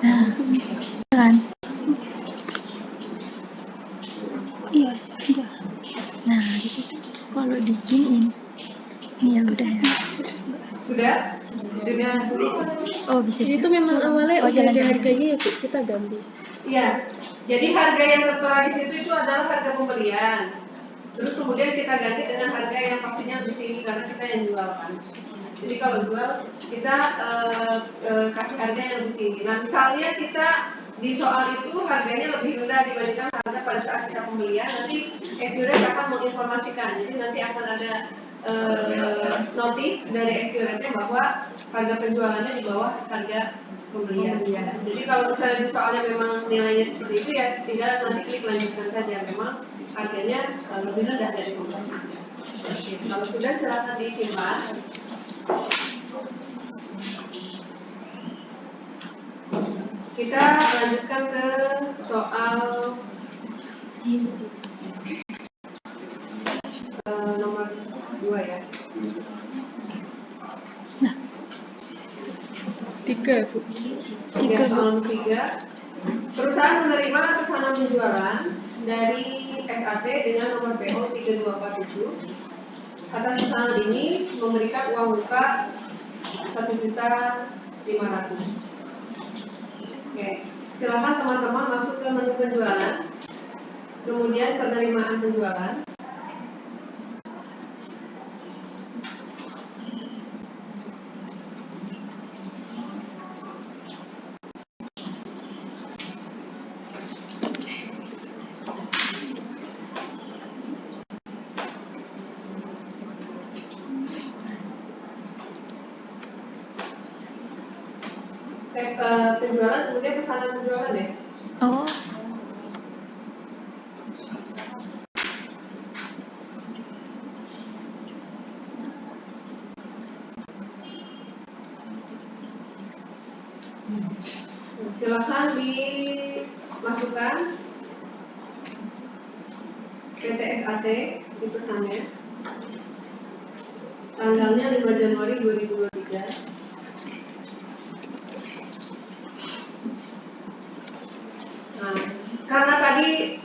Nah, kan? Iya, udah. Nah, di situ kalau diginiin, nih ya udah ya. Sudah? Oh, bisa. Itu memang awalnya udah ada harganya ya, Bu, kita ganti. Iya. Jadi harga yang tertera di situ itu adalah harga pembelian. Terus kemudian kita ganti dengan harga yang pastinya lebih tinggi karena kita yang jual kan. Jadi kalau jual kita kasih harga yang lebih tinggi. Nah misalnya kita di soal itu harganya lebih rendah dibandingkan harga pada saat kita pembelian, nanti Accurate akan menginformasikan. Jadi nanti akan ada notif dari Accurate bahwa harga penjualannya di bawah harga pembelian. Jadi kalau misalnya di soalnya memang nilainya seperti itu ya tinggal nanti klik lanjutkan saja. Memang harganya lebih rendah dari pembelian. Kalau sudah silakan disimpan. Kita lanjutkan ke soal nomor 2 ya. Nah, 3, Bu. Soal nomor 3. Perusahaan menerima pesanan penjualan dari SAT dengan nomor PO 3247. Atas pesanan ini memberikan uang muka 1.500.000. Oke, silakan teman-teman masuk ke menu penjualan, kemudian penerimaan penjualan. Penjualan kemudian pesanan penjualan ya. oh, Silahkan dimasukkan PT SAT di pesannya. Tanggalnya 5 Januari 2023. Nah, karena tadi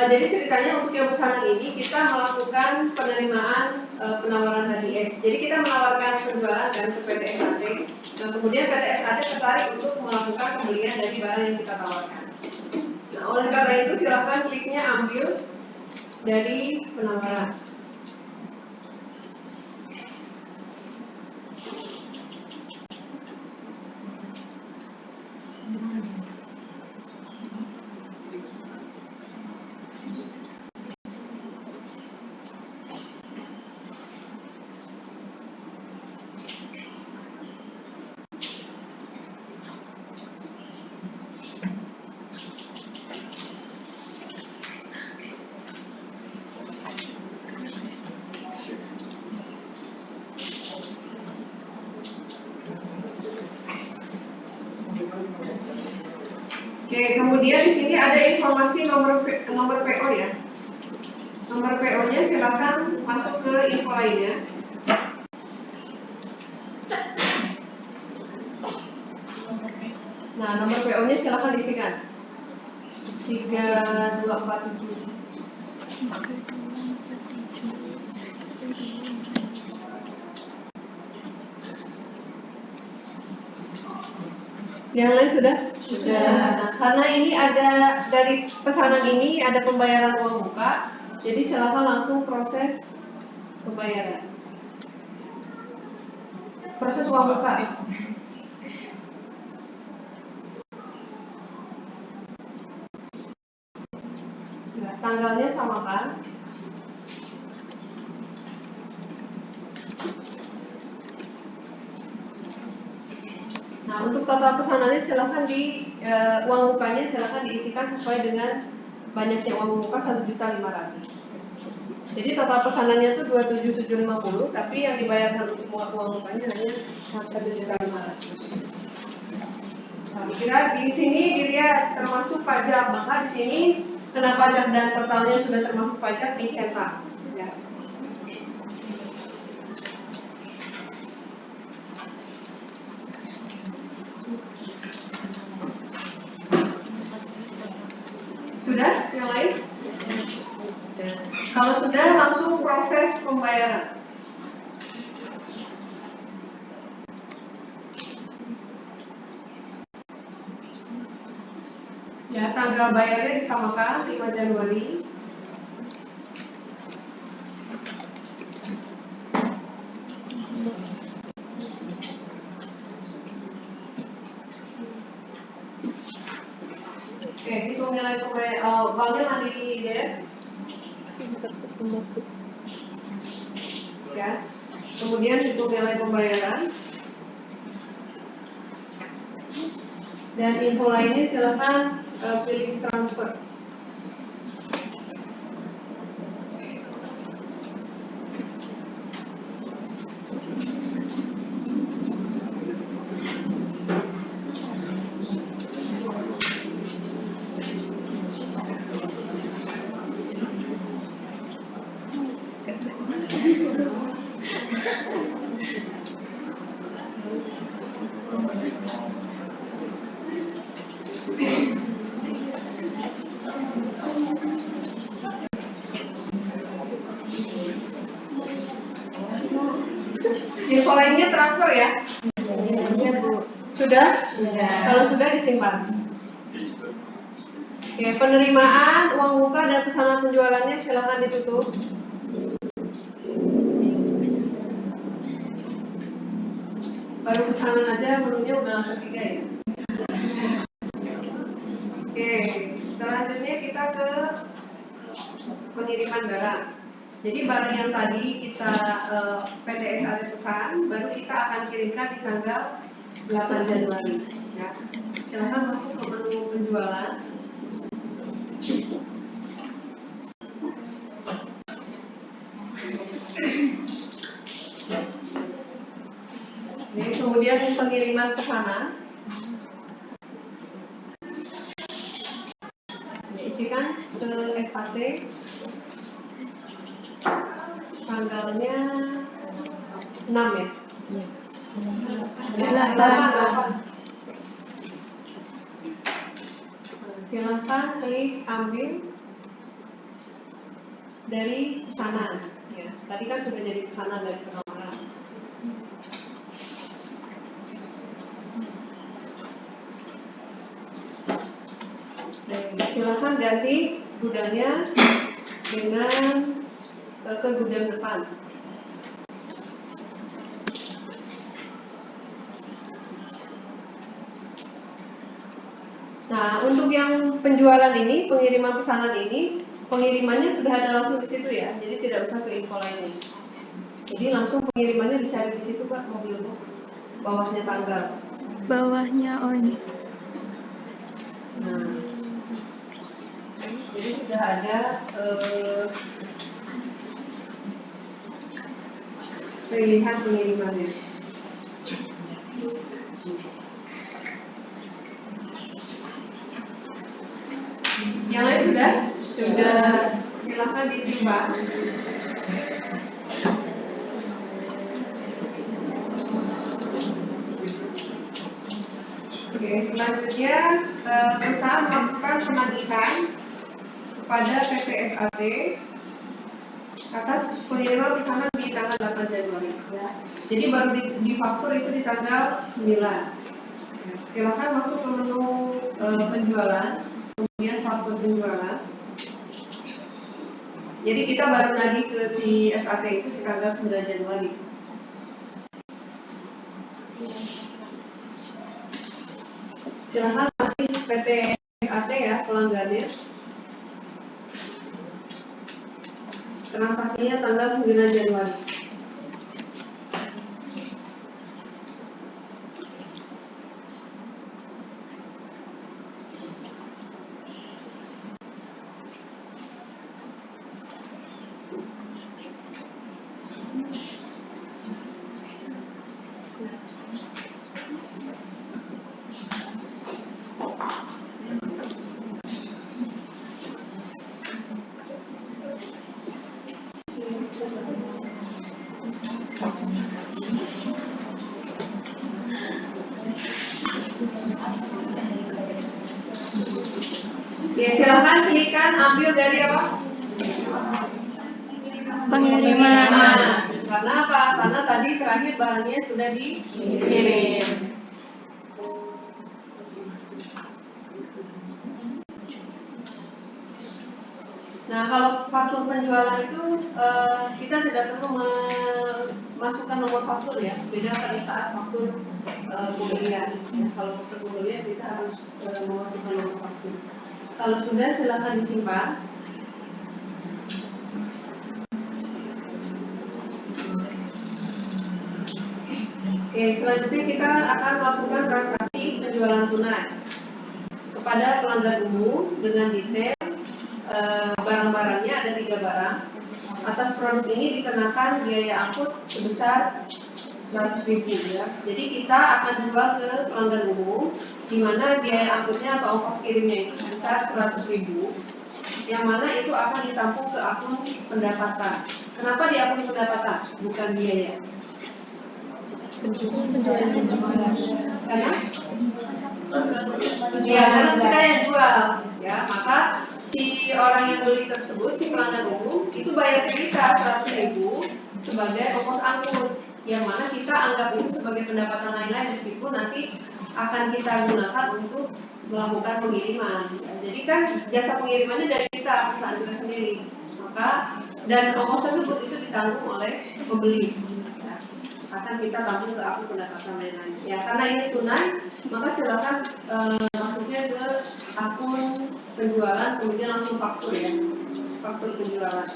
jadi ceritanya untuk yang pesanan ini kita melakukan penerimaan penawaran tadi. Jadi kita menawarkan penjualan kan ke PT SAT. Nah, kemudian PT SAT tertarik untuk melakukan pembelian dari barang yang kita tawarkan. Nah, oleh karena itu silakan kliknya ambil dari penawaran. Oke, kemudian di sini ada informasi nomor PO ya. Nomor PO-nya silakan masuk ke info lainnya. Nah, nomor PO-nya silakan diisikan. 3247. Yang lain sudah? Sudah. Nah, karena ini ada dari pesanan ini ada pembayaran uang muka, jadi silakan langsung proses pembayaran. Proses uang muka. Nah, tanggalnya samakan. Nah, untuk total pesanannya silahkan uang mukanya silahkan diisikan sesuai dengan banyaknya uang muka 1.500.000. Jadi total pesanannya itu 27.750, tapi yang dibayarkan untuk uang mukanya hanya 1.500.000. Nah, kira di sini dilihat termasuk pajak, maka di sini kena pajak dan totalnya sudah termasuk pajak dicetak. Ya. yang lain? Kalau sudah, langsung proses pembayaran. Ya, tanggal bayarnya disamakan 5 Januari. Oke, hitung nilai uangnya mandi deh. Ya, kemudian hitung nilai pembayaran. Dan info lainnya silakan pilih transfer. Info lainnya transfer ya? Iya, Bu. Sudah? Sudah. Kalau sudah disimpan. Oke, penerimaan, uang muka dan pesanan penjualannya silakan ditutup. Baru pesanan aja menunya udah langsung 3 ya. Oke, selanjutnya kita ke pengiriman barang. Jadi barang yang tadi kita PT SAT pesan, baru kita akan kirimkan di tanggal 8 Januari. Ya. Silakan masuk ke menu penjualan. Ini kemudian pengiriman pesanan. Isikan ke SAT. Tanggalnya 6 ya? Iya. 8. Silakan klik ambil dari pesanan. Ya, tadi kan sudah jadi pesanan dari penawaran. Silakan ganti gudangnya dengan ke gudang depan. Nah, untuk yang penjualan ini, pengiriman pesanan ini, pengirimannya sudah ada langsung di situ ya, jadi tidak usah ke info lainnya. Jadi langsung pengirimannya dicari di situ Pak, mobil box, bawahnya tanggal. Bawahnya ini. Nah, jadi sudah ada pilihan pengirimannya. Yang lain sudah? Sudah. Silakan disimpan. Oke, selanjutnya perusahaan melakukan penagihan kepada PT SAT atas pengiriman pesanan di tanggal 8 Januari. Ya. Jadi baru difaktur itu di tanggal 9. Ya. Silakan masuk ke menu penjualan, kemudian faktur penjualan. Jadi kita baru nagih ke si SAT itu di tanggal 9 Januari. Silakan masih PT SAT ya pelanggannya. Transaksinya tanggal 9 Januari. Oke, silakan klikkan ambil dari apa? Pengiriman. Karena apa? Karena tadi terakhir barangnya sudah dikirim. Nah, kalau faktur penjualan itu kita tidak perlu memasukkan nomor faktur ya. Beda pada saat faktur pembelian. Ya, kalau faktur pembelian kita harus memasukkan nomor faktur. Kalau sudah, silakan disimpan. Oke, selanjutnya kita akan melakukan transaksi penjualan tunai kepada pelanggan umum dengan detail barang-barangnya ada 3 barang. Atas produk ini dikenakan biaya angkut sebesar 100.000 ya. Jadi kita akan jual ke pelanggan umum, di mana biaya angkutnya atau ongkos kirimnya itu sebesar 100.000, yang mana itu akan ditampung ke akun pendapatan. Kenapa di akun pendapatan, bukan biaya? Karena kita yang jual, ya, maka si orang yang beli tersebut, si pelanggan umum itu bayar ke kita 100.000 sebagai ongkos angkut, yang mana kita anggap itu sebagai pendapatan lain-lain meskipun nanti akan kita gunakan untuk melakukan pengiriman. Jadi kan jasa pengirimannya dari kita, perusahaan kita sendiri, maka dan ongkos tersebut itu ditanggung oleh pembeli. Akan kita tampung ke akun pendapatan lain-lain. Ya, karena ini tunai, maka silakan masuknya ke akun penjualan, kemudian langsung faktur ya, faktur penjualan.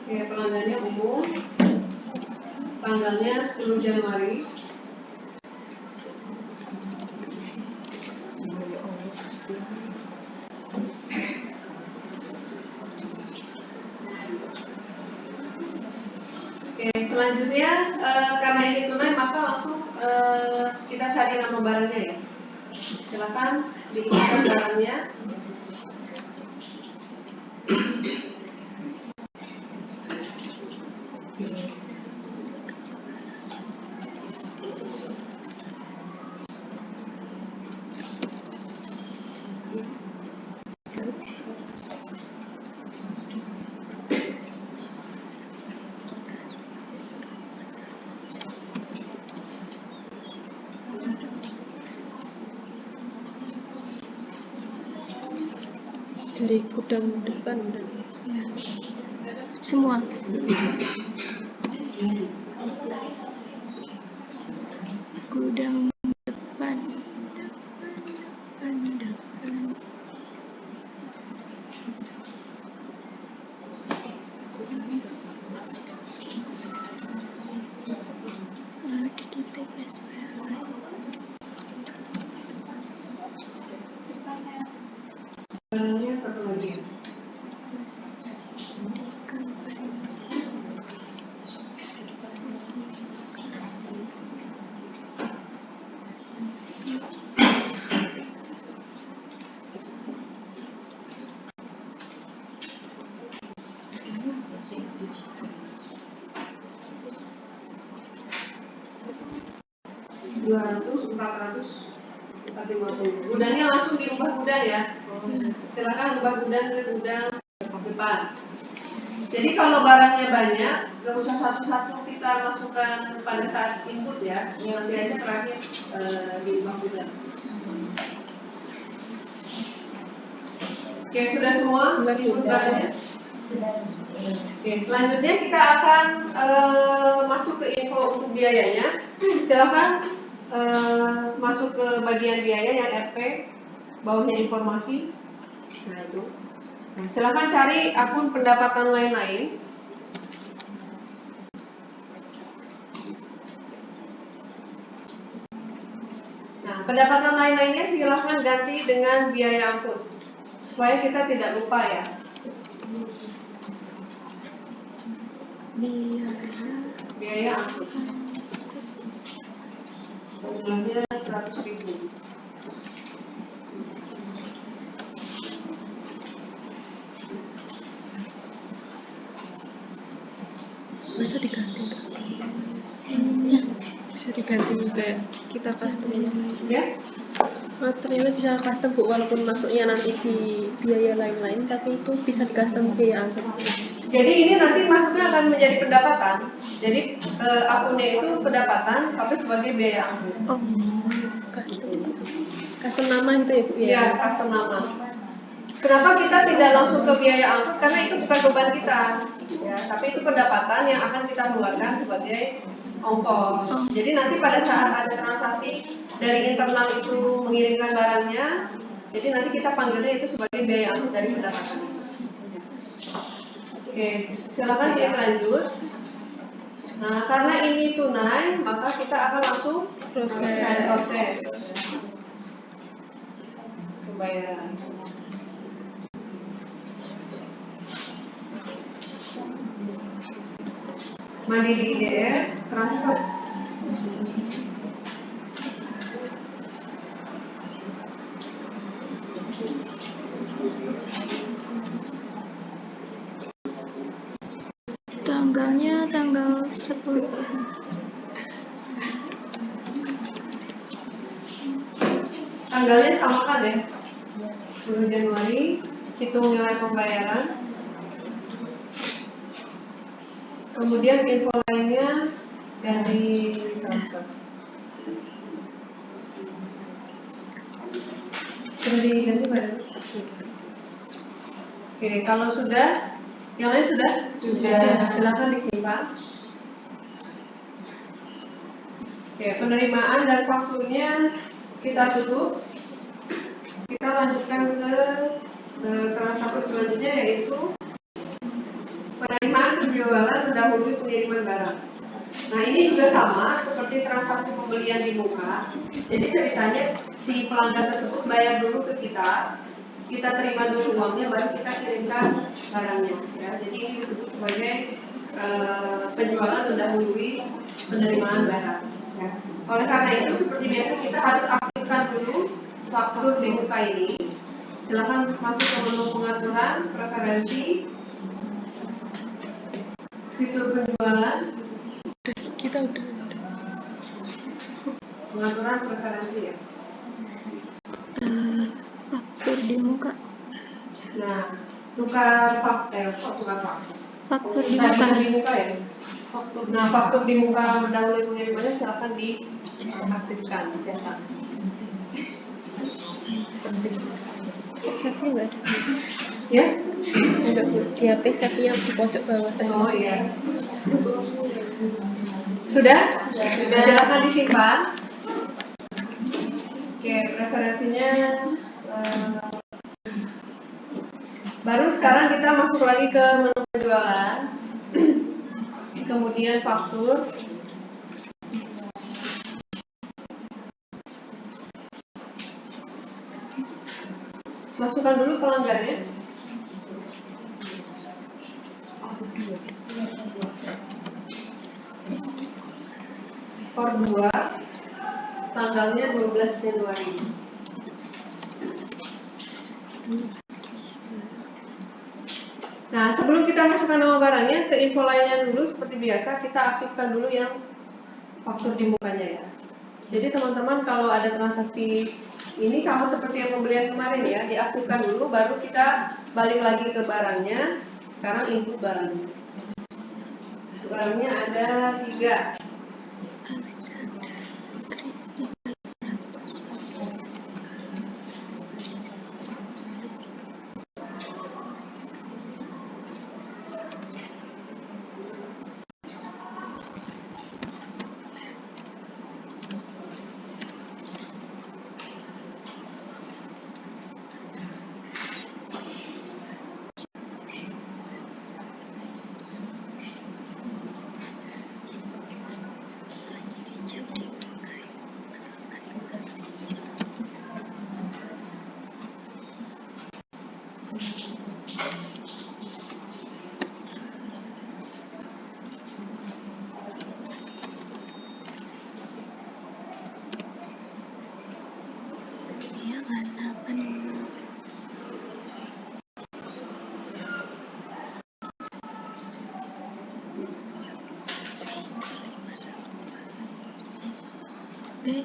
Oke, pelanggannya umum, tanggalnya 10 Januari. Oke, selanjutnya karena ini tunai maka langsung kita cari nama barangnya ya. Silakan diisikan barangnya. Dari gudang depan dan Ya. Semua. Gudang depan. Barangnya satu lagi. Gudangnya langsung diubah gudang ya. Silakan ubah gudang ke gudang depan. Jadi kalau barangnya banyak, gak usah satu-satu kita masukkan pada saat input ya. Nanti aja terakhir diubah gudang. Oke, sudah semua input barangnya? Oke, selanjutnya kita akan masuk ke info untuk biayanya. Silakan masuk ke bagian biaya yang RP, bawahnya informasi. Nah itu. Nah, silakan cari akun pendapatan lain-lain. Nah, pendapatan lain-lainnya silakan ganti dengan biaya angkut supaya kita tidak lupa ya. Biaya angkut. Jumlahnya 100.000. bisa diganti tuh. Ya, Bisa diganti kayak kita custom Ya, materialnya bisa custom Bu, walaupun masuknya nanti di biaya lain-lain, tapi itu bisa di custom biaya angkut. jadi ini nanti masuknya akan menjadi pendapatan. Jadi akunnya itu pendapatan, tapi sebagai biaya angkut. oh, Custom nama gitu ya Bu ya? Ya, custom nama. Kenapa kita tidak langsung ke biaya angkut? Karena itu bukan beban kita, ya. Tapi itu pendapatan yang akan kita keluarkan sebagai ongkos. Jadi nanti pada saat ada transaksi dari internal itu mengirimkan barangnya, jadi nanti kita panggilnya itu sebagai biaya angkut dari pendapatan. Oke, silakan dilanjut. Nah, karena ini tunai, maka kita akan langsung proses pembayaran. Mandiri IDR, transfer. tanggalnya tanggal 10. Tanggalnya samakan ya. 10 Januari, hitung nilai pembayaran. Kemudian info lainnya dari transfer. Sudah diganti Pak? Oke, kalau sudah, yang lain sudah? Sudah. Silakan disimpan. Oke, penerimaan dan fakturnya kita tutup. Kita lanjutkan ke transaksi selanjutnya, yaitu penerimaan penjualan mendahului pengiriman barang. Nah, ini juga sama seperti transaksi pembelian di muka. Jadi ceritanya si pelanggan tersebut bayar dulu ke kita terima dulu uangnya, baru kita kirimkan barangnya. Ya, jadi ini disebut sebagai penjualan mendahului penerimaan barang. Ya. Oleh karena itu, seperti biasa kita harus aktifkan dulu faktur di muka ini. Silakan masuk ke menu pengaturan, preferensi, fitur penjualan. Kita udah. Pengaturan preferensi ya. Faktur di muka. Nah, tukar faktur, tukar faktur. Faktur di Tadi muka. di muka ya. Nah, faktur di muka mendahului pengirimannya silakan diaktifkan, dicetak. Save-nya nggak ada. Ya? Enggak Bu, di HP save-nya di pojok bawah. Oh iya. Sudah? Sudah. Silakan disimpan. Oke, preferensinya baru sekarang kita masuk lagi ke menu penjualan. Kemudian faktur. Masukkan dulu pelanggannya. For 2, tanggalnya 12 Januari. Nah, sebelum kita masukkan nama barangnya, ke info lainnya dulu seperti biasa, kita aktifkan dulu yang faktur di mukanya ya. Jadi teman-teman kalau ada transaksi ini sama seperti yang pembelian kemarin ya, diaktifkan dulu, baru kita balik lagi ke barangnya. Sekarang input barangnya. Barangnya ada 3. B C.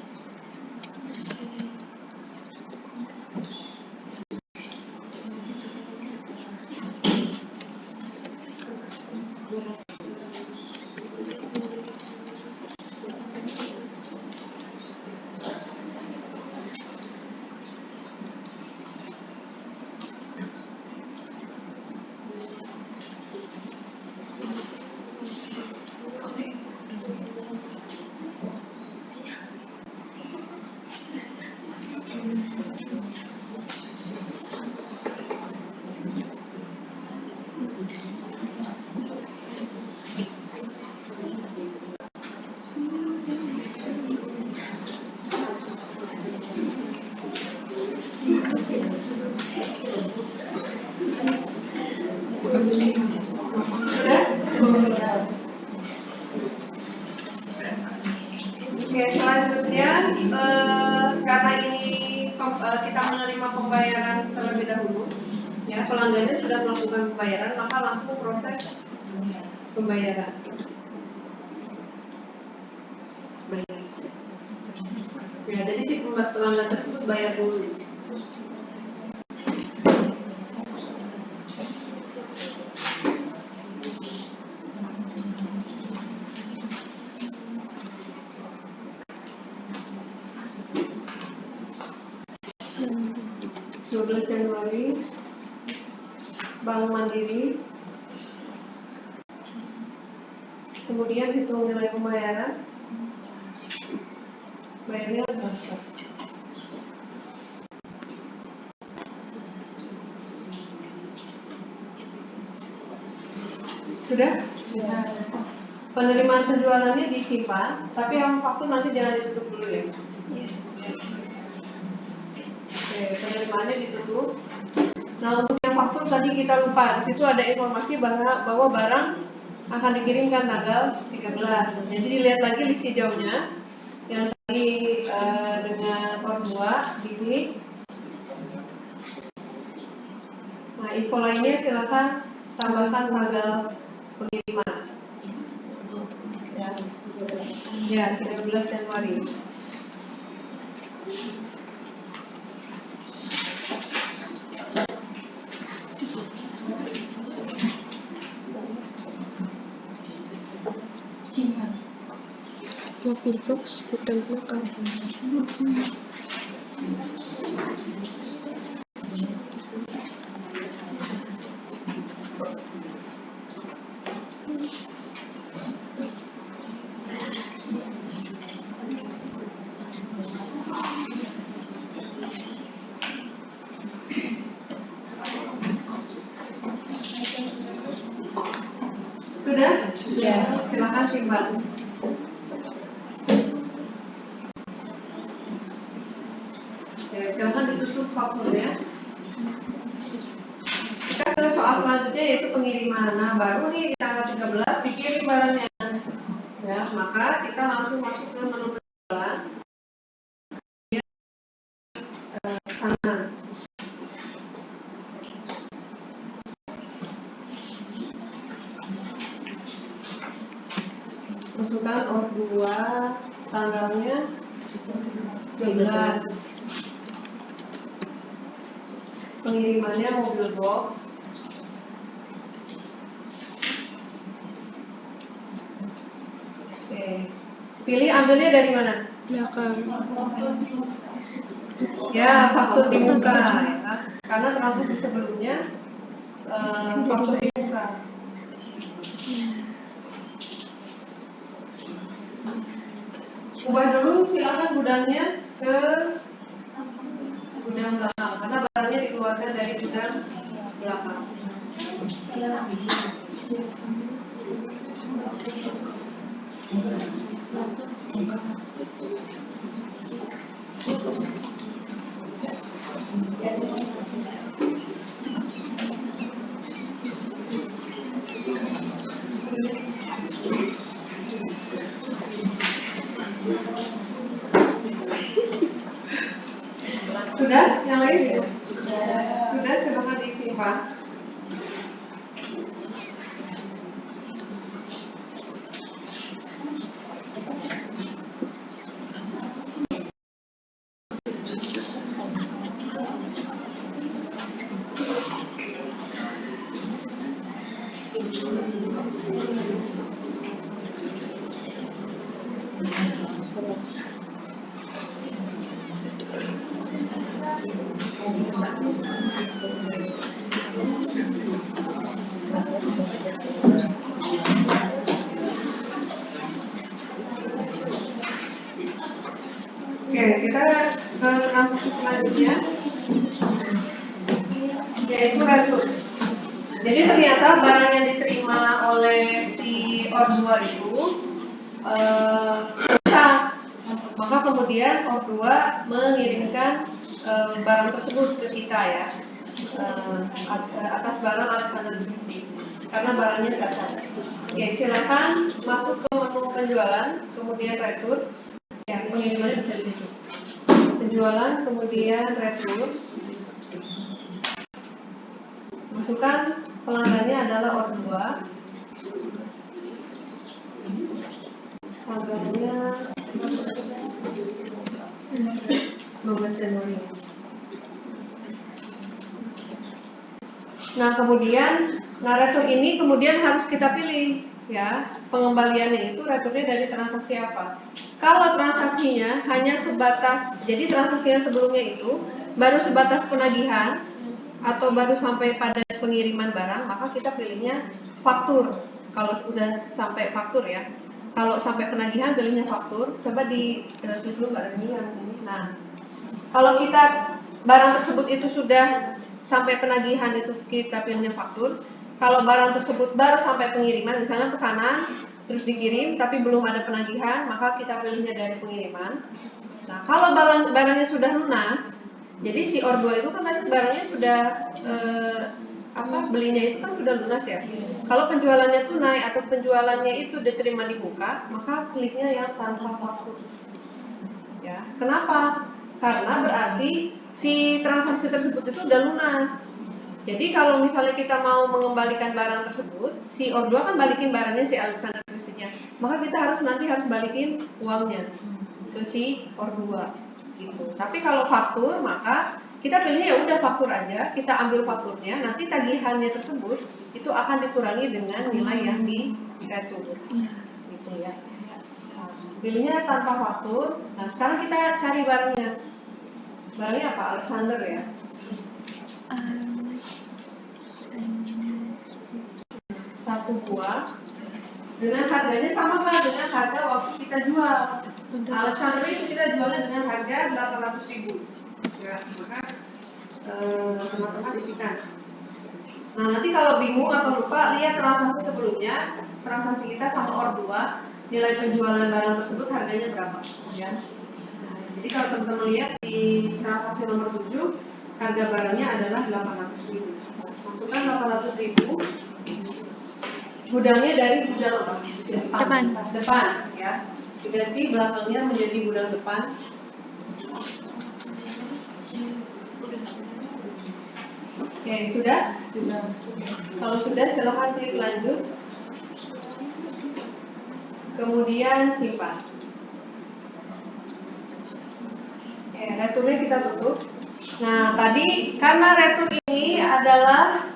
Oke, selanjutnya karena ini kita menerima pembayaran terlebih dahulu, ya pelanggannya sudah melakukan pembayaran, maka langsung proses pembayaran. Ya, jadi si pelanggan tersebut bayar dulu. Januari, Bank Mandiri, kemudian hitung nilai pembayaran, bayarnya transfer. Sudah? Sudah. Penerimaan penjualannya disimpan, tapi yang faktur nanti jangan ditutup dulu ya. Oke, penerimaannya ditutup. Nah, untuk yang faktur tadi kita lupa. Di situ ada informasi bahwa barang akan dikirimkan tanggal 13. Jadi dilihat lagi list hijaunya yang tadi dengan form 2 diklik. Nah, info lainnya silakan tambahkan tanggal pengiriman. Ya, 13 Januari. Mobil box gudang belakang. Sudah? Sudah. Silakan simpan. Ya, silakan ditutup fakturnya. Kita ke soal selanjutnya yaitu pengiriman. Nah, baru nih di tanggal 13 dikirim barangnya. Ya, maka kita langsung masuk ke menu penjualan. Sana. Masukkan OR2, tanggalnya 12. Pengirimannya mobil box. Oke. Pilih ambilnya dari mana? Belakang. Ya, faktur di muka ya. Karena transaksi sebelumnya faktur di muka. Ubah dulu silakan gudangnya ke gudang belakang karena barangnya dikeluarkan dari gudang belakang. Sudah? Yang lain? Sudah, silakan disimpan. Oke, kita ke transaksi selanjutnya, yaitu retur. Jadi ternyata barang yang diterima oleh si OR2 itu rusak. Maka kemudian OR2 mengirimkan barang tersebut ke kita ya, atas barang Alexander Christie, karena barangnya cacat. Oke, silakan masuk ke menu penjualan, kemudian retur. Ya, pengirimannya bisa di situ. Penjualan, kemudian retur. Masukkan pelanggannya adalah OR2. Harganya 12 Januari. Nah, kemudian retur ini kemudian harus kita pilih ya, pengembaliannya itu returnya dari transaksi apa. Kalau transaksinya hanya sebatas, jadi transaksinya sebelumnya itu baru sebatas penagihan atau baru sampai pada pengiriman barang, maka kita pilihnya faktur. Kalau sudah sampai faktur ya. Kalau sampai penagihan pilihnya faktur. Coba di tulis dulu Mbak Reni yang ini. Nah, kalau kita barang tersebut itu sudah sampai penagihan, itu kita pilihnya faktur. Kalau barang tersebut baru sampai pengiriman, misalnya pesanan terus dikirim tapi belum ada penagihan, maka kita pilihnya dari pengiriman. Nah, kalau barangnya sudah lunas, jadi si OR2 itu kan tadi barangnya sudah belinya itu kan sudah lunas ya. Kalau penjualannya tunai atau penjualannya itu diterima di muka, maka kliknya yang tanpa faktur. Ya, kenapa? Karena berarti si transaksi tersebut itu udah lunas. Jadi kalau misalnya kita mau mengembalikan barang tersebut, si OR2 kan balikin barangnya si Alexander Christie-nya, maka kita nanti harus balikin uangnya ke si OR2 gitu. Tapi kalau faktur, maka kita pilihnya ya udah faktur aja, kita ambil fakturnya, nanti tagihannya tersebut itu akan dikurangi dengan nilai yang di retur. Gitu ya. Pilihnya tanpa faktur. Nah, sekarang kita cari barangnya. Barangnya apa? Alexander ya. Satu buah dengan harganya sama Pak dengan harga waktu kita jual. Alexander itu kita jualnya dengan harga 800.000. Ya, maka teman-teman isikan. Nah, nanti kalau bingung atau lupa, lihat transaksi sebelumnya, transaksi kita sama OR2, nilai penjualan barang tersebut harganya berapa ya. Nah, jadi kalau teman-teman lihat di transaksi nomor 7, harga barangnya adalah 800.000. Masukkan 800.000. Gudangnya dari gudang apa? Depan ya. Diganti belakangnya menjadi gudang depan. Oke, sudah? Sudah. Kalau sudah, silakan klik lanjut. Kemudian simpan. Oke, returnya kita tutup. Nah, tadi karena retur ini adalah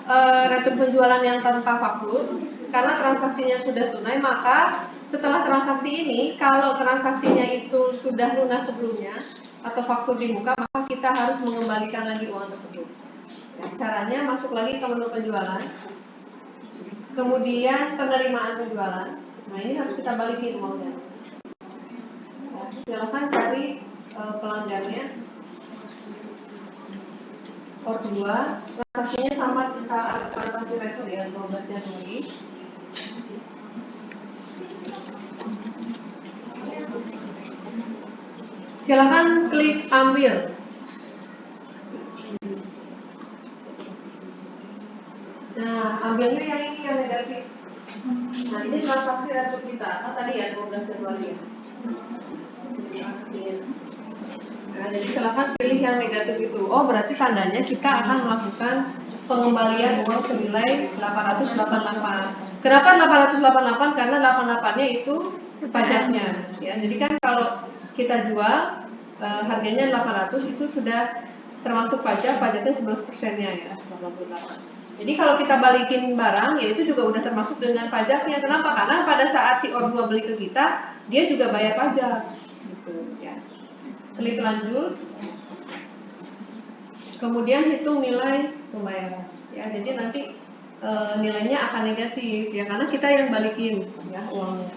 retur penjualan yang tanpa faktur, karena transaksinya sudah tunai, maka setelah transaksi ini, kalau transaksinya itu sudah lunas sebelumnya atau faktur di muka, maka kita harus mengembalikan lagi uang tersebut. Nah, caranya masuk lagi ke menu penjualan, kemudian penerimaan penjualan. Nah, ini harus kita balikin uangnya. Nah, silakan cari pelanggannya. OR2, transaksinya sama saat transaksi retur ya, 12 Januari. Silakan klik ambil. Nah, ambilnya yang ini yang negatif. Nah, ini transaksi retur kita. Kan tadi ya 12 Januari ya. Nah, jadi silakan pilih yang negatif itu. Oh, berarti tandanya kita akan melakukan pengembalian uang senilai 888. Kenapa 888? Karena 88-nya itu pajaknya. Ya, jadi kan kalau kita jual harganya 800 itu sudah termasuk pajak, pajaknya 11%-nya ya, 88. Jadi kalau kita balikin barang, ya itu juga udah termasuk dengan pajaknya. Kenapa? Karena pada saat si OR2 beli ke kita, dia juga bayar pajak. Gitu ya. Klik lanjut. Kemudian hitung nilai pembayaran. Ya, jadi nanti nilainya akan negatif ya karena kita yang balikin ya uangnya.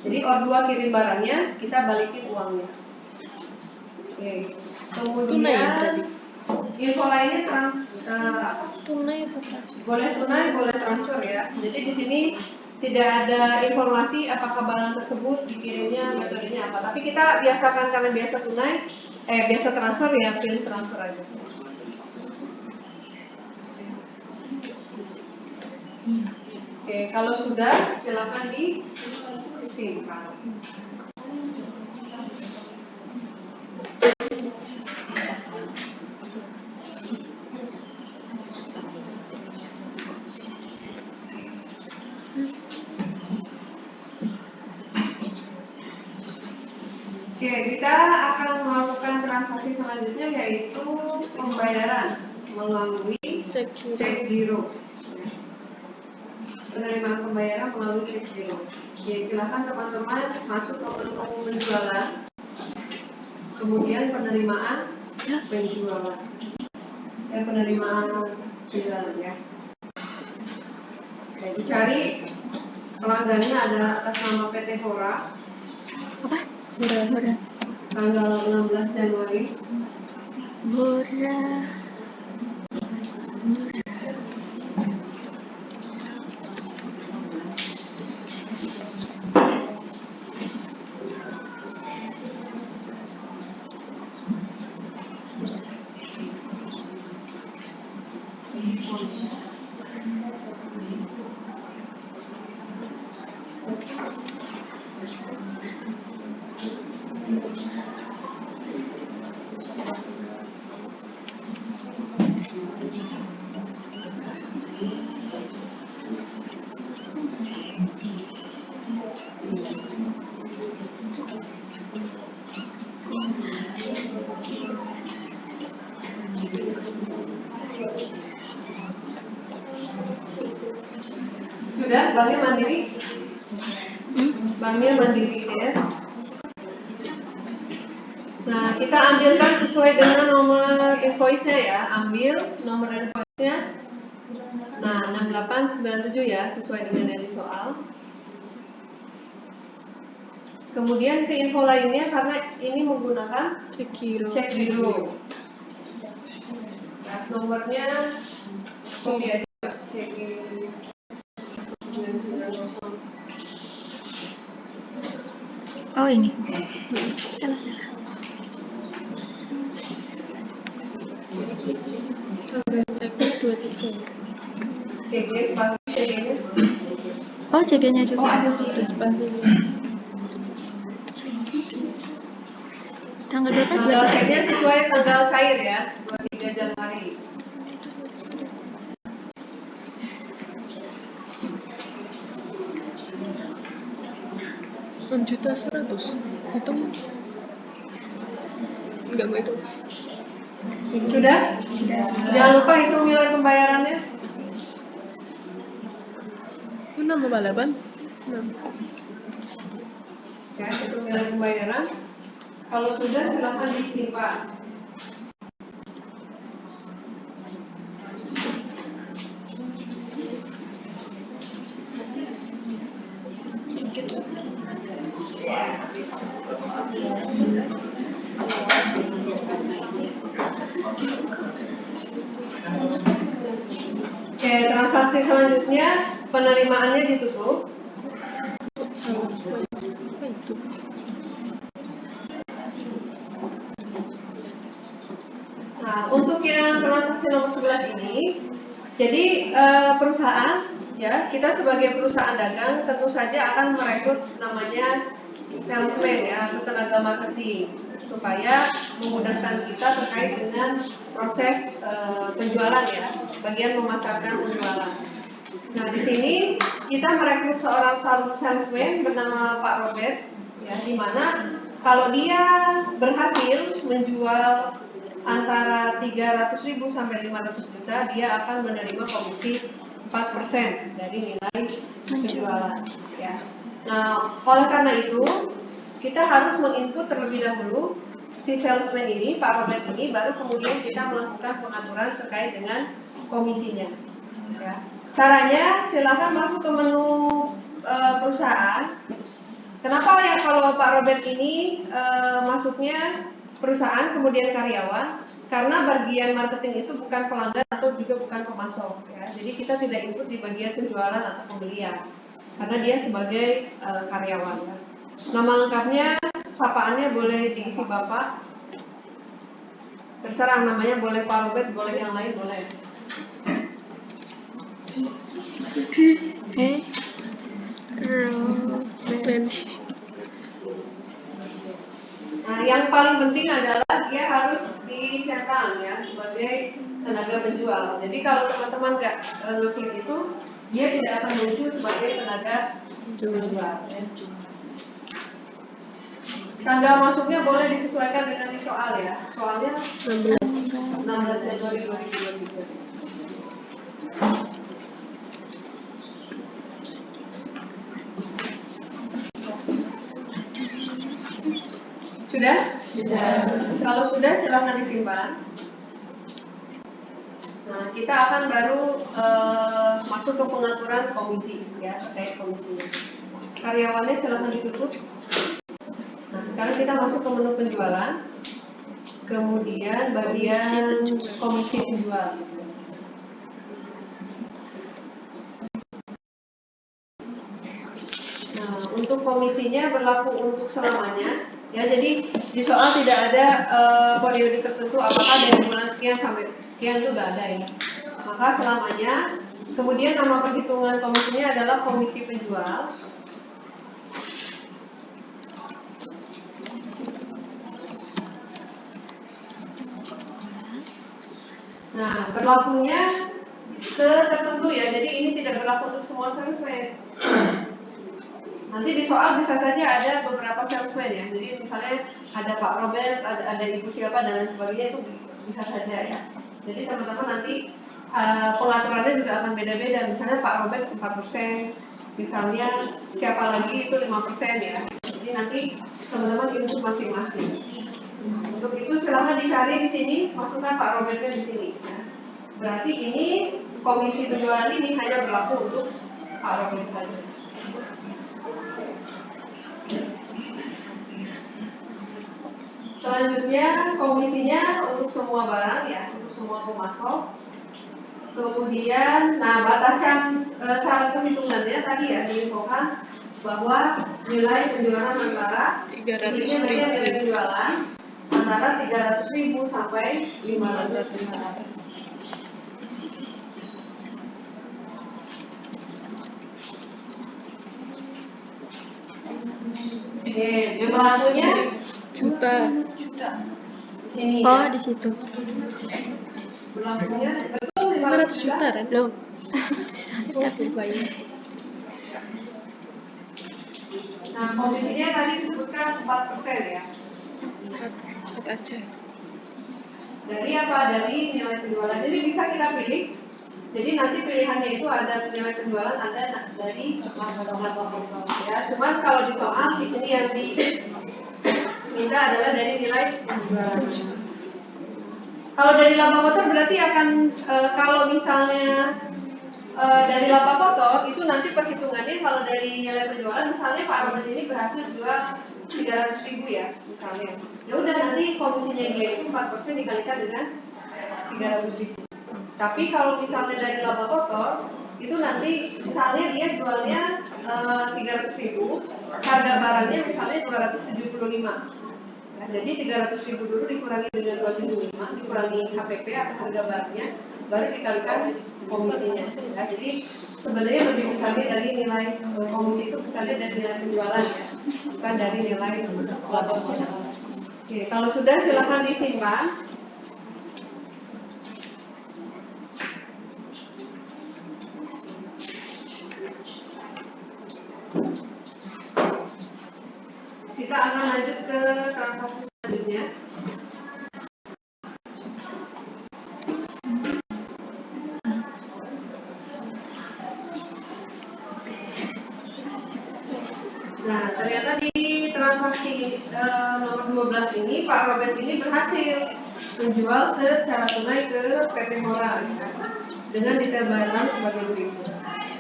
Jadi O2 kirim barangnya, kita balikin uangnya. Oke. Tunai Kemudian berarti. info lainnya Tunai apa transfer? boleh tunai, boleh transfer ya. Jadi di sini tidak ada informasi apakah barang tersebut dikirimnya metodenya apa. Tapi kita biasakan karena biasa tunai, biasa transfer ya, pilih transfer aja. Oke, kalau sudah silakan disimpan. Oke, kita akan melakukan transaksi selanjutnya yaitu pembayaran melalui Cek giro. Penerimaan pembayaran melalui cek giro. Oke, silakan teman-teman masuk ke menu penjualan, kemudian penerimaan penjualan. Penerimaan penjualan ya. Oke, dicari pelanggannya adalah atas nama PT Hora. Apa? Hora. Tanggal 16 Januari. Hora. Sudah, banknya mandiri? Banknya mandiri ya. Nah, kita ambilkan sesuai dengan nomor invoice-nya ya. Ambil nomor invoice-nya. Nah, 6897 ya, sesuai dengan yang di soal. Kemudian ke info lainnya karena ini menggunakan cek giro. Ya, nomornya copy aja. Cek giro. Oh ini. Salah. Tanggal ceknya 23. CG spasi CG-nya. Oh CG-nya Oh, juga. ada Ada spasinya. Tanggal berapa? Tanggal ceknya sesuai tanggal cair ya, 23 Januari. Rp6.100.000. Hitung. Enggak mau hitung. Sudah? Jangan lupa hitung nilai pembayarannya. Itu nama balaban? 6. Ya, hitung nilai pembayaran. Kalau sudah silakan disimpan. Oke, transaksi selanjutnya penerimaannya ditutup. Apa itu? Nah, untuk yang transaksi nomor 11 ini, jadi perusahaan, ya kita sebagai perusahaan dagang tentu saja akan merekrut namanya salesman ya atau tenaga marketing supaya memudahkan kita terkait dengan proses penjualan ya, bagian memasarkan penjualan. Nah, di sini kita merekrut seorang salesman bernama Pak Robert, ya, di mana kalau dia berhasil menjual antara 300.000 sampai 500 juta, dia akan menerima komisi 4% dari nilai penjualan. Ya. Nah, oleh karena itu kita harus menginput terlebih dahulu si salesman ini, Pak Robert ini, baru kemudian kita melakukan pengaturan terkait dengan komisinya. Ya. Caranya silakan masuk ke menu perusahaan. Kenapa ya kalau Pak Robert ini masuknya perusahaan kemudian karyawan? Karena bagian marketing itu bukan pelanggan atau juga bukan pemasok. Ya. Jadi kita tidak input di bagian penjualan atau pembelian, karena dia sebagai karyawan. Ya. Nama lengkapnya, sapaannya boleh diisi Bapak. Terserah namanya, boleh Pak Robert, boleh yang lain, boleh. Robert. Nah, yang paling penting adalah dia harus dicetak ya sebagai tenaga penjual. Jadi kalau teman-teman nggak ngeklik itu, dia tidak akan muncul sebagai tenaga penjual. Tanggal masuknya boleh disesuaikan dengan di soal ya. Soalnya 16 Januari 2023. Sudah? Sudah. Kalau sudah silahkan disimpan. Nah, kita akan baru masuk ke pengaturan komisi ya, terkait komisinya. Karyawannya silahkan ditutup. Nah, sekarang kita masuk ke menu penjualan. Kemudian bagian komisi penjual. Nah, untuk komisinya berlaku untuk selamanya. Ya, jadi di soal tidak ada periode tertentu apakah dari bulan sekian sampai sekian itu nggak ada ya. Maka selamanya. Kemudian nama perhitungan komisinya adalah komisi penjual. Nah, berlakunya ke tertentu ya. Jadi ini tidak berlaku untuk semua salesman. Nanti di soal bisa saja ada beberapa salesman ya. Jadi misalnya ada Pak Robert, ada Ibu siapa dan lain sebagainya, itu bisa saja ya. Jadi teman-teman nanti pengaturannya juga akan beda-beda. Misalnya Pak Robert 4%, misalnya siapa lagi itu 5% ya. Jadi nanti teman-teman input masing-masing. Untuk itu silahkan dicari di sini, masukkan Pak Robertnya di sini. Ya. Berarti ini komisi penjualan ini hanya berlaku untuk Pak Robert saja. Selanjutnya komisinya untuk semua barang ya, untuk semua pemasok. Kemudian, nah batasan syarat perhitungannya tadi ya diinfokan bahwa nilai penjualan antara 300.000 nilai penjualan antara 300.000 sampai 500.000. Oke, yang berlakunya juta. sini Oh, ya. di situ. Berlakunya betul 500 juta kan? Loh. Oh, baik. Nah, komisinya tadi disebutkan 4% ya. 4 aja. Dari apa? Dari nilai penjualan. Jadi bisa kita pilih. Jadi nanti pilihannya itu ada nilai penjualan, ada dari laba ya. Cuman kalau di soal di sini yang diminta adalah dari nilai penjualan. Kalau dari laba kotor berarti akan kalau misalnya dari laba kotor itu nanti perhitungannya kalau dari nilai penjualan, misalnya Pak Robert ini berhasil jual 300.000 ya misalnya. Ya udah nanti komisinya dia itu 4% dikalikan dengan 300.000. Tapi kalau misalnya dari laba kotor itu nanti misalnya dia jualnya 300.000, harga barangnya misalnya 275. Nah, jadi 300.000 dulu dikurangi dengan 275, dikurangi HPP atau harga barangnya, baru dikalikan komisinya. Ya, jadi sebenarnya lebih besarnya dari nilai komisi itu besarnya dari nilai penjualan ya, bukan dari nilai laba. Oke, kalau sudah silakan disimpan. Kita akan lanjut ke transaksi selanjutnya. Nah, ternyata di transaksi nomor 12 ini Pak Robert ini berhasil menjual secara tunai ke PT Hora dengan detail bayaran sebagai berikut.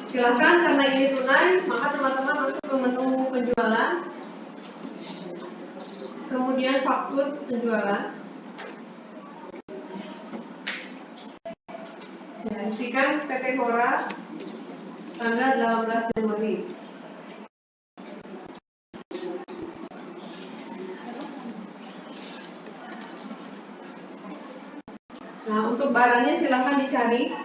Silakan, karena ini tunai, maka teman-teman masuk ke menu penjualan, kemudian faktur penjualan. Isikan PT Hora tanggal 18 Januari. Nah, untuk barangnya silakan dicari.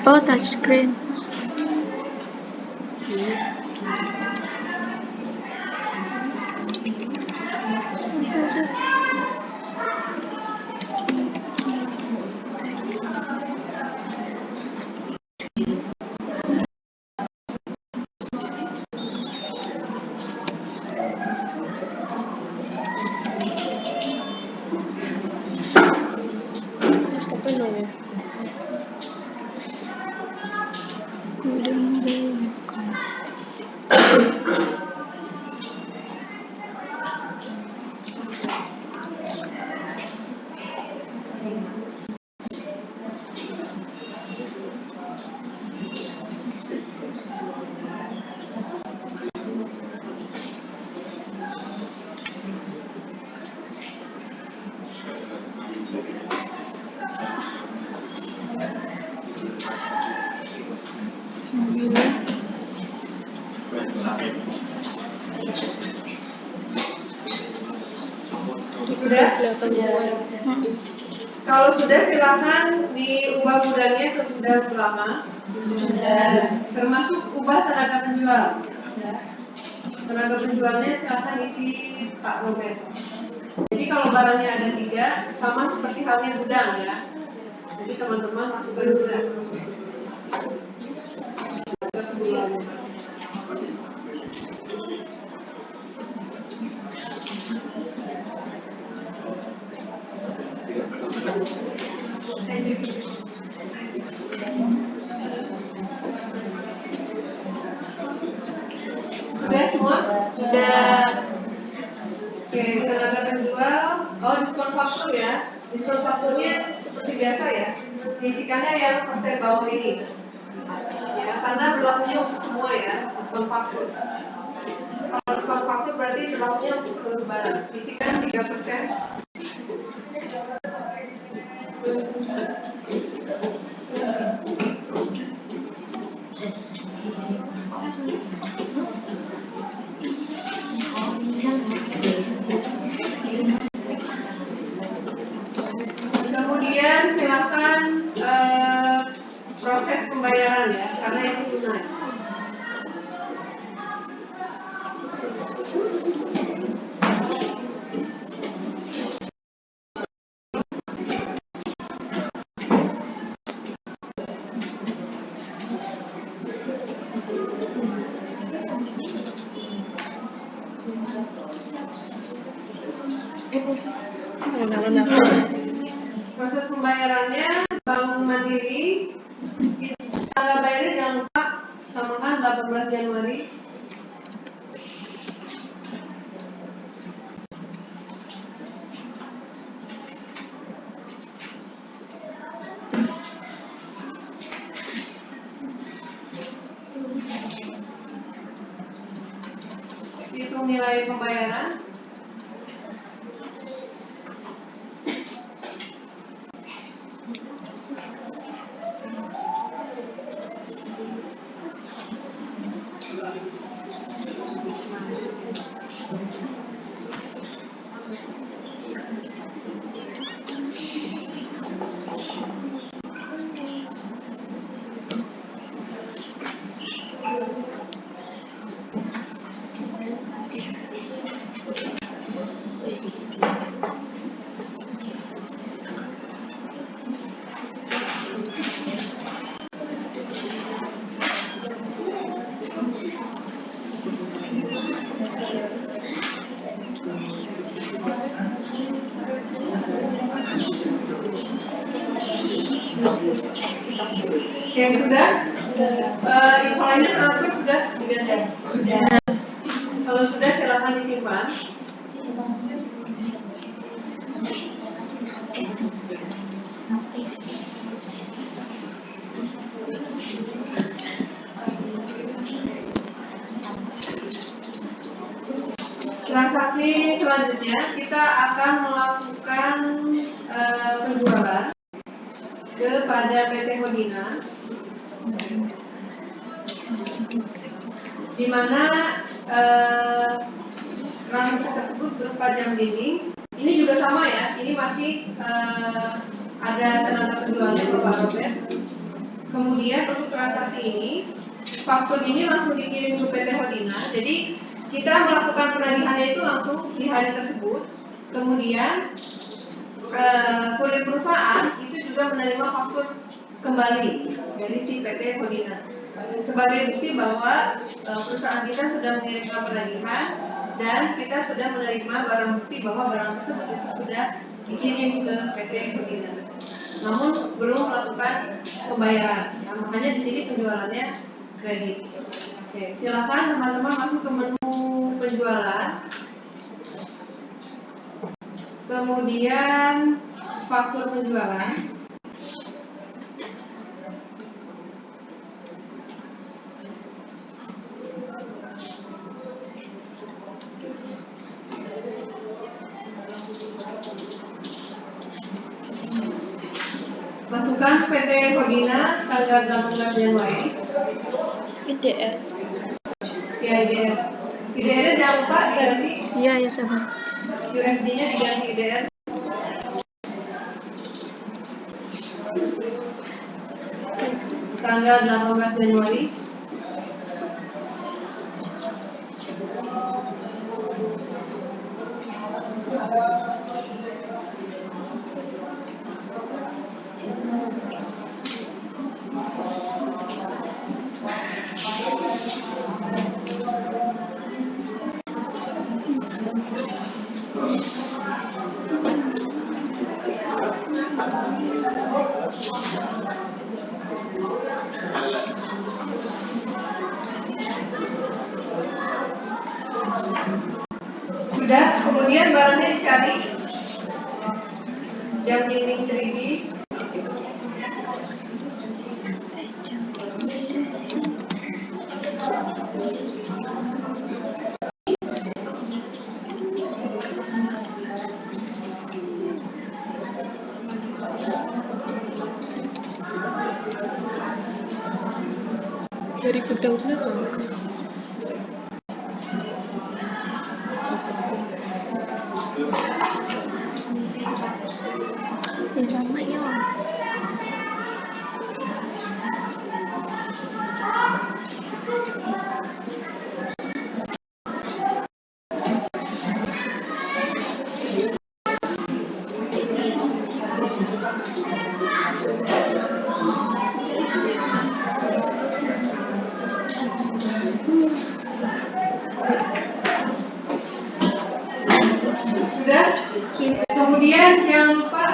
Oh, touchscreen. Stopnya dong ya. Udah membelokan. Sudah? Kelihatan semua ya. Kalau sudah, silakan diubah gudangnya ke gudang lama. Termasuk ubah tenaga penjual. Tenaga penjualnya silakan isi Pak Robert. Jadi kalau barangnya ada 3, sama seperti halnya gudang ya. Jadi teman-teman masuk ke gudang. Sudah semua? Sudah. Oke, tenaga penjual. Oh, diskon faktur ya. Diskon fakturnya seperti biasa ya. Diisikannya yang persen bawah ini. Ya, karena berlakunya untuk semua ya, diskon faktur. Kalau diskon faktur berarti berlakunya untuk seluruh barang. Isikan 3%. Kemudian silakan proses pembayaran ya, karena itu tunai. Proses pembayarannya Bank Mandiri, tanggal bayarnya jangan lupa samakan 18 Januari. nilai pembayaran. Yang sudah? Infolinnya transfer sudah diganti? Sudah. Kalau sudah silakan disimpan. Transaksi selanjutnya kita akan melakukan penjualan kepada PT Hodina, di mana transaksi tersebut berupa jam dinding. Ini juga sama ya, ini masih ada tenaga penjualnya Bapak Robert. Kemudian untuk transaksi ini, faktur ini langsung dikirim ke PT Hodina. Jadi kita melakukan penagihannya itu langsung di hari tersebut. Kemudian kurir perusahaan itu juga menerima faktur kembali dari si PT Hodina sebagai bukti bahwa perusahaan kita sudah mengirimkan penagihan dan kita sudah menerima barang bukti bahwa barang tersebut itu sudah dikirim ke PT Hodina. Namun belum melakukan pembayaran. Nah, makanya di sini penjualannya kredit. Oke, silakan teman-teman masuk ke menu penjualan. Kemudian faktur penjualan. Masukkan PT Hodina tanggal 18 Januari. IDR. Ya, IDR. IDR jangan lupa diganti. Iya, ya sabar. USD-nya diganti IDR. Tanggal 18 Januari. Sudah, kemudian barangnya dicari. Jam dinding 3D. Dari gudang kenapa? Lama ya. Sudah. Kemudian jangan lupa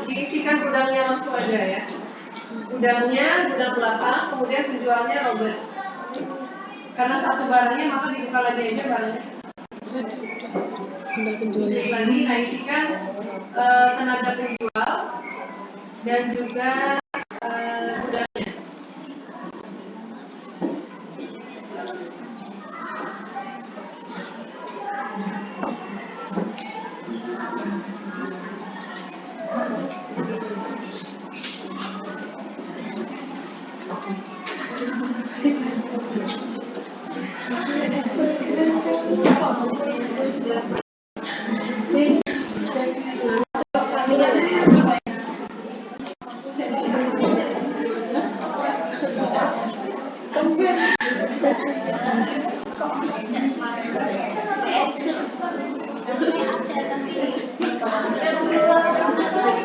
diisikan gudangnya langsung aja ya. Gudangnya gudang belakang, kemudian penjualnya Robert. Karena satu barangnya maka dibuka lagi aja barangnya. Tinggal penjualnya. Jadi lagi, nah isikan tenaga penjual dan juga gudangnya.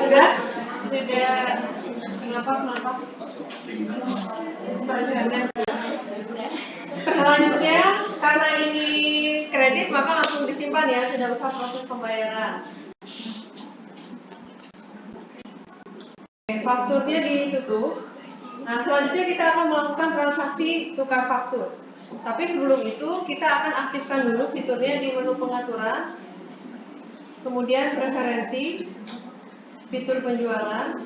Enggak, tidak. Kenapa? Selanjutnya, karena ini kredit maka langsung disimpan ya, tidak usah proses pembayaran. Oke, fakturnya ditutup. Nah, selanjutnya kita akan melakukan transaksi tukar faktur. Tapi sebelum itu kita akan aktifkan dulu fiturnya di menu pengaturan, kemudian preferensi, fitur penjualan.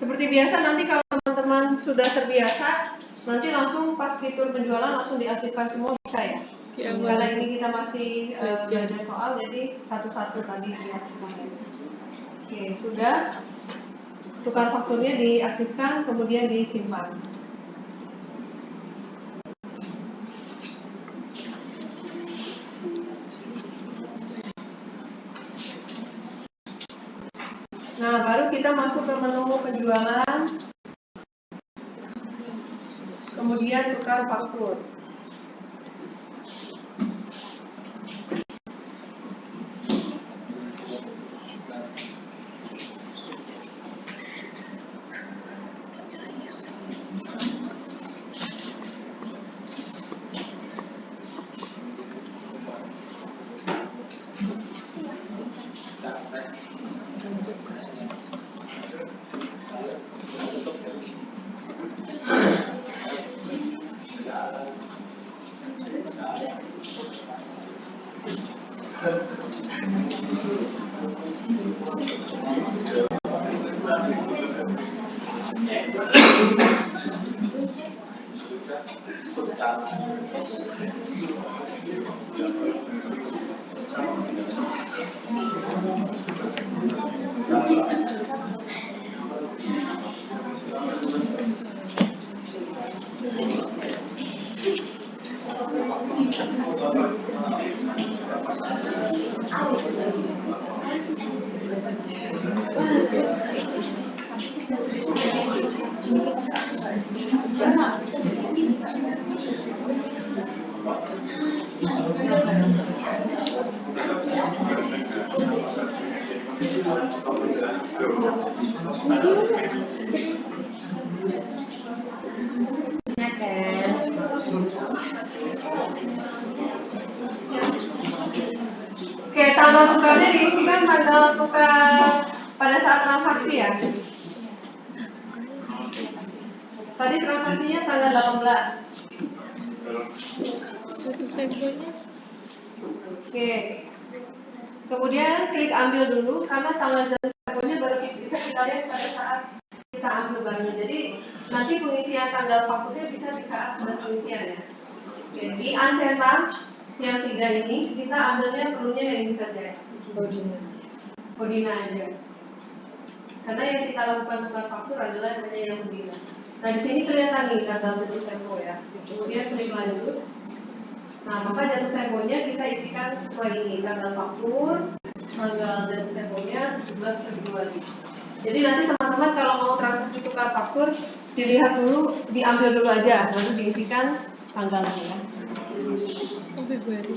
Seperti biasa nanti kalau teman-teman sudah terbiasa, nanti langsung pas fitur penjualan langsung diaktifkan semua bisa ya. Karena ini kita masih belajar soal, jadi satu-satu tadi diaktifkan. Oke, sudah. Tukar fakturnya diaktifkan, kemudian disimpan. Nah, baru kita masuk ke menu penjualan, kemudian tukar faktur. Oke, tanggal tukarnya diisikan tanggal tukar pada saat transaksi ya. Tadi transaksinya tanggal 18. Oke. Kemudian klik ambil dulu karena tanggal jatuh temponya baru bisa kita lihat pada saat kita ambil barangnya. Jadi nanti pengisian tanggal fakturnya bisa di saat sudah pengisian ya. Oke, di uncetak yang 3 ini kita ambilnya perlunya yang ini saja. Bodina aja. Karena yang kita lakukan tukar faktur adalah hanya yang bodina. Nah di sini kelihatan nih tanggal jatuh tempo ya. Kemudian klik lanjut. Nah maka jatuh temponya kita isikan sesuai ini tanggal faktur, tanggal jatuh temponya 17 Februari. Jadi nanti teman-teman kalau mau transaksi tukar faktur dilihat dulu, diambil dulu aja, lalu diisikan tanggalnya ya. Februari.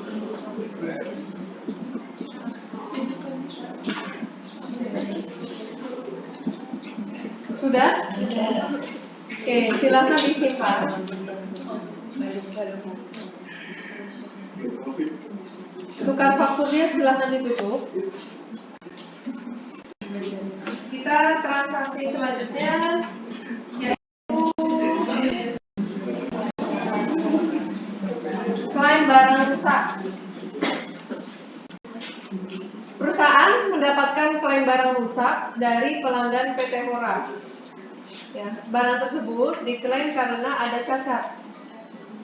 Sudah? Oke, silakan disimpan. Tukar fakturnya silakan ditutup. Kita transaksi selanjutnya yaitu klaim barang rusak. Perusahaan mendapatkan klaim barang rusak dari pelanggan PT Hora. Ya, barang tersebut diklaim karena ada cacat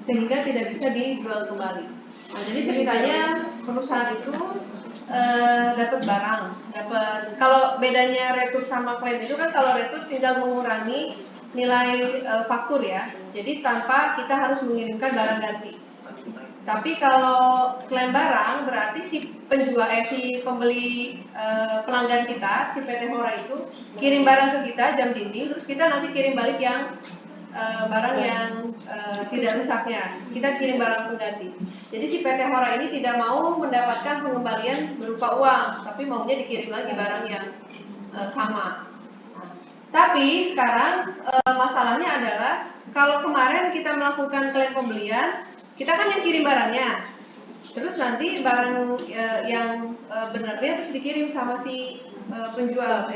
sehingga tidak bisa dijual kembali. Nah, jadi ceritanya perusahaan itu dapat barang, kalau bedanya retur sama klaim itu kan kalau retur tinggal mengurangi nilai faktur ya. Jadi tanpa kita harus mengirimkan barang ganti. Tapi kalau klaim barang berarti si pembeli pelanggan kita, si PT Hora itu kirim barang ke kita jam dinding, terus kita nanti kirim balik yang barang yang tidak rusaknya. Kita kirim barang pengganti. Jadi si PT Hora ini tidak mau mendapatkan pengembalian berupa uang, tapi maunya dikirim lagi barang yang sama. Tapi sekarang masalahnya adalah kalau kemarin kita melakukan klaim pembelian, kita kan yang kirim barangnya, terus nanti barang yang benarnya terus dikirim sama si penjual,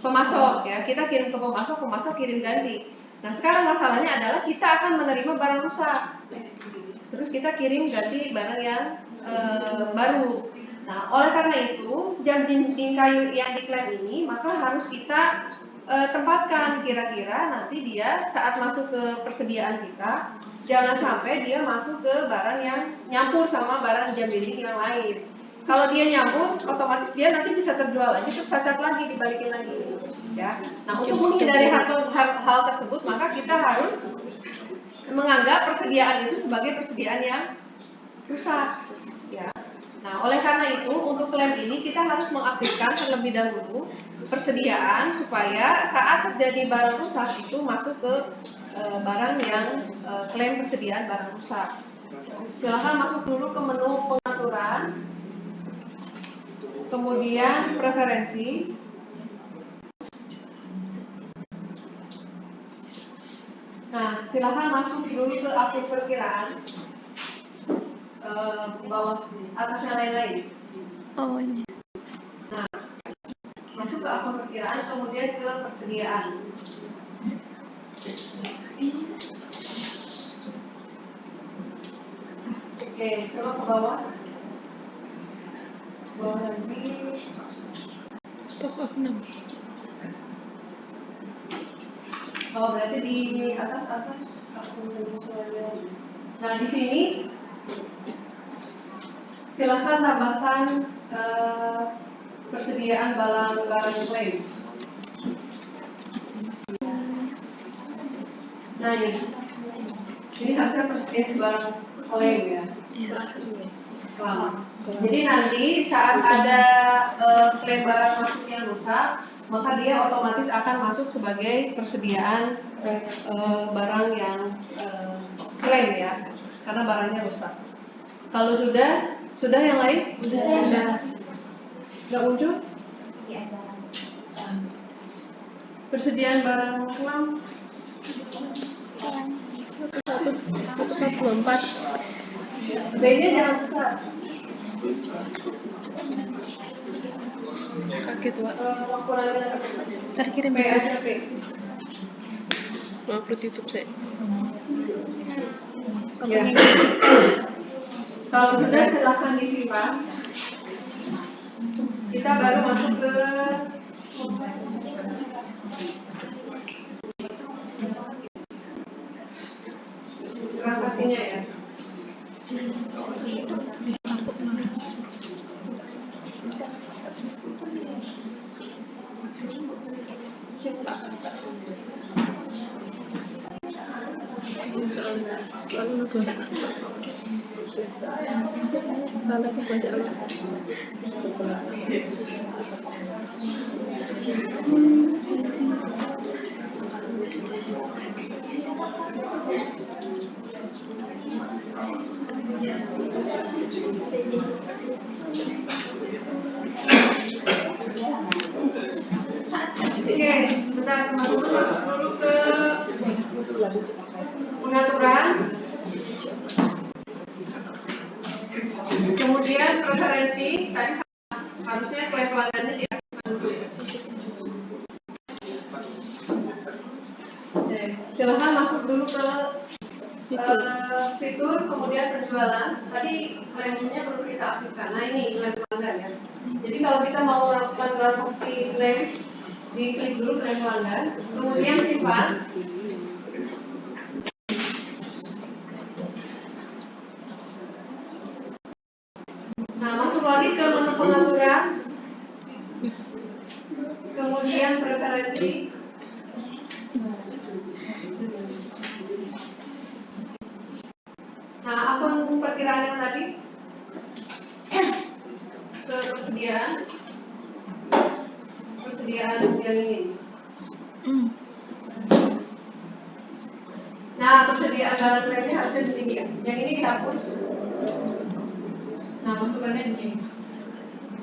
pemasok ya. Kita kirim ke pemasok, pemasok kirim ganti. Nah sekarang masalahnya adalah kita akan menerima barang rusak, terus kita kirim ganti barang yang baru. Nah oleh karena itu jam dinding kayu yang diklaim ini maka harus kita tempatkan kira-kira nanti dia saat masuk ke persediaan kita, jangan sampai dia masuk ke barang yang nyampur sama barang jam dinding yang lain. Kalau dia nyampur, otomatis dia nanti bisa terjual lagi, terus cacat lagi, dibalikin lagi, ya. Nah untuk menghindari hal tersebut, maka kita harus menganggap persediaan itu sebagai persediaan yang rusak, ya. Nah oleh karena itu untuk klaim ini kita harus mengaktifkan terlebih dahulu persediaan supaya saat terjadi barang rusak itu masuk ke barang yang klaim persediaan barang rusak. Silakan masuk dulu ke menu pengaturan, kemudian preferensi, nah silakan masuk dulu ke akun perkiraan, bawah atasnya lain-lain. Oh ini. Nah masuk ke akun perkiraan, kemudian ke persediaan. Oke, coba ke bawah. Bawah lagi. Stock of 6. Oh, berarti di atas akun penyesuaian. Nah, di sini silakan tambahkan persediaan barang klaim. Nah, ini hasil persediaan barang klaim ya. Jadi nanti saat ada klaim barang masuk yang rusak, maka dia otomatis akan masuk sebagai persediaan barang yang klaim ya, karena barangnya rusak. Kalau sudah yang lain? Sudah. Nggak muncul? Persediaan barang uang 1124. B-nya jangan besar. Kaget Wak. Ukurannya Ntar kirim P aja P. Upload YouTube saya. Ya. Kalau sudah silahkan disimpan. Kita baru masuk ke transaksinya ya. Salah kebaca Allah. Oke, sebentar teman-teman masuk dulu ke pengaturan, kemudian preferensi. Tadi harusnya klaim pelanggannya diaktifkan dulu ya. Oke, silahkan masuk dulu ke fitur, kemudian penjualan. Tadi klaimnya perlu kita aktifkan. Nah ini klaim pelanggan ya. Jadi kalau kita mau melakukan transaksi klaim, diklik dulu klaim pelanggan, kemudian simpan. Nah masuk lagi ke menu pengaturan, kemudian preferensi, Nah, akun perkiraan yang tadi persediaan yang ini. Nah, persediaan barang klaimnya harusnya di sini ya. Yang ini dihapus. Nah, masukannya di sini.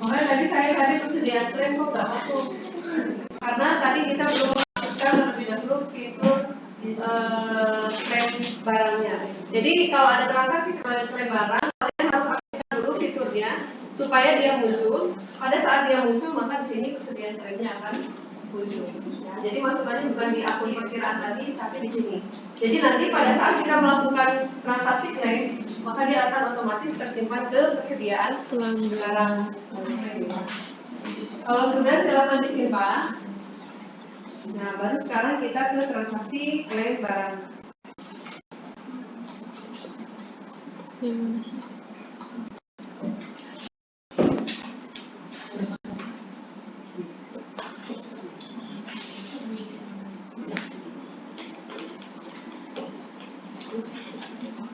Makanya tadi persediaan klaim kok nggak masuk. Karena tadi kita belum masukkan terlebih dahulu fitur klaim barangnya. Jadi kalau ada transaksi klaim barang, kalian harus aktifkan dulu fiturnya supaya dia muncul. Pada saat dia muncul, maka di sini persediaan klaimnya akan muncul. Ya, jadi masukannya bukan di akun perkiraan tadi, tapi di sini. Jadi nanti pada saat kita melakukan transaksi klaim, maka dia akan otomatis tersimpan ke persediaan barang. Kalau sudah, silakan disimpan. Nah, baru sekarang kita ke transaksi klaim barang.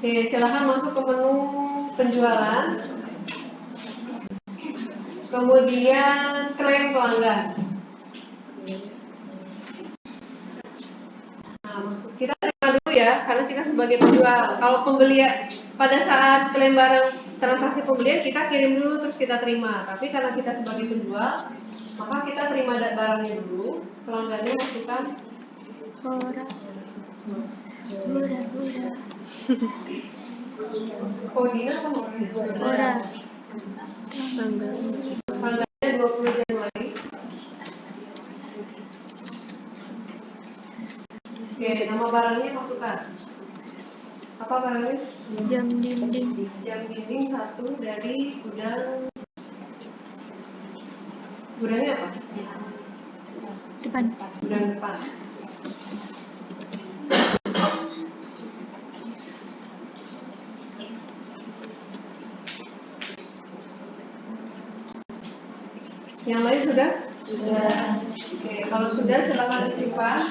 Oke, silahkan masuk ke menu penjualan. Kemudian klaim pelanggan. Nah, masuk. Kita terima dulu ya, karena kita sebagai penjual. Kalau pembelian pada saat klaim barang transaksi pembelian kita kirim dulu terus kita terima. Tapi karena kita sebagai penjual, maka kita terima barangnya dulu. Pelanggannya masukkan. Hura. Kodina apa Hura. Tanggalnya 20 Januari. Oke, nama barangnya masukkan. Apa barangnya? Jam dinding. Jam dinding 1 dari gudangnya apa? Depan. Gudang depan. Yang lain sudah? Sudah. Oke, kalau sudah silakan disimpan.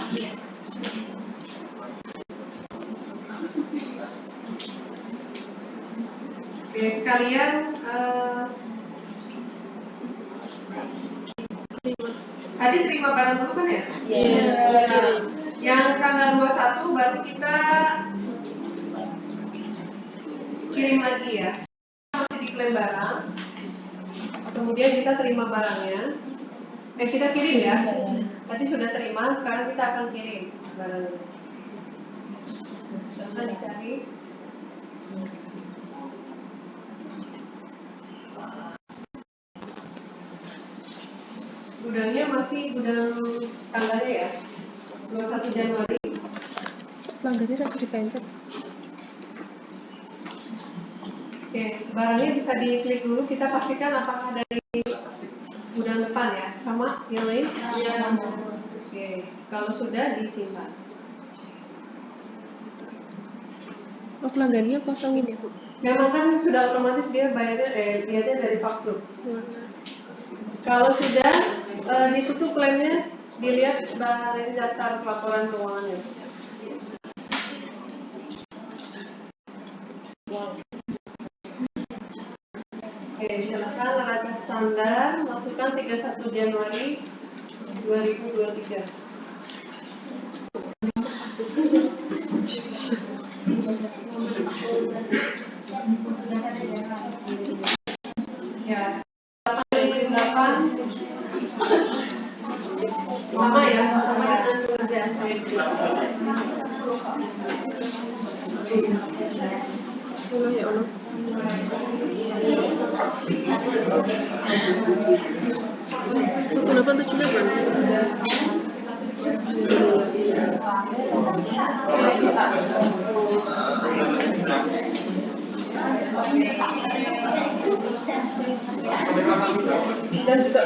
Oke, sekalian tadi terima barang dulu kan ya? Iya. Yang tanggal 21 baru kita kirim lagi ya. Masih diklaim barang. Kemudian kita terima barangnya. Kita kirim ya. Tadi sudah terima, sekarang kita akan kirim barangnya. Silahkan dicari. Gudangnya masih gudang tanggalnya ya, 21 Januari. Pelanggannya langsung dipencet. Oke, barangnya bisa diklik dulu, kita pastikan apakah dari gudang depan ya, sama yang lain? Iya. Oke, kalau sudah disimpan. Oh, pelanggannya kosongin ya, Bu? Memang kan sudah otomatis dia bayarnya lihatnya dari faktur. Kalau sudah ditutup klaimnya, dilihat dari daftar laporan keuangannya. Oke, silakan neraca standar masukkan 31 Januari 2023. Ya, 8 sama ya, sama dengan pekerjaan saya. Bismillah ya Allah. Satu 9 juta.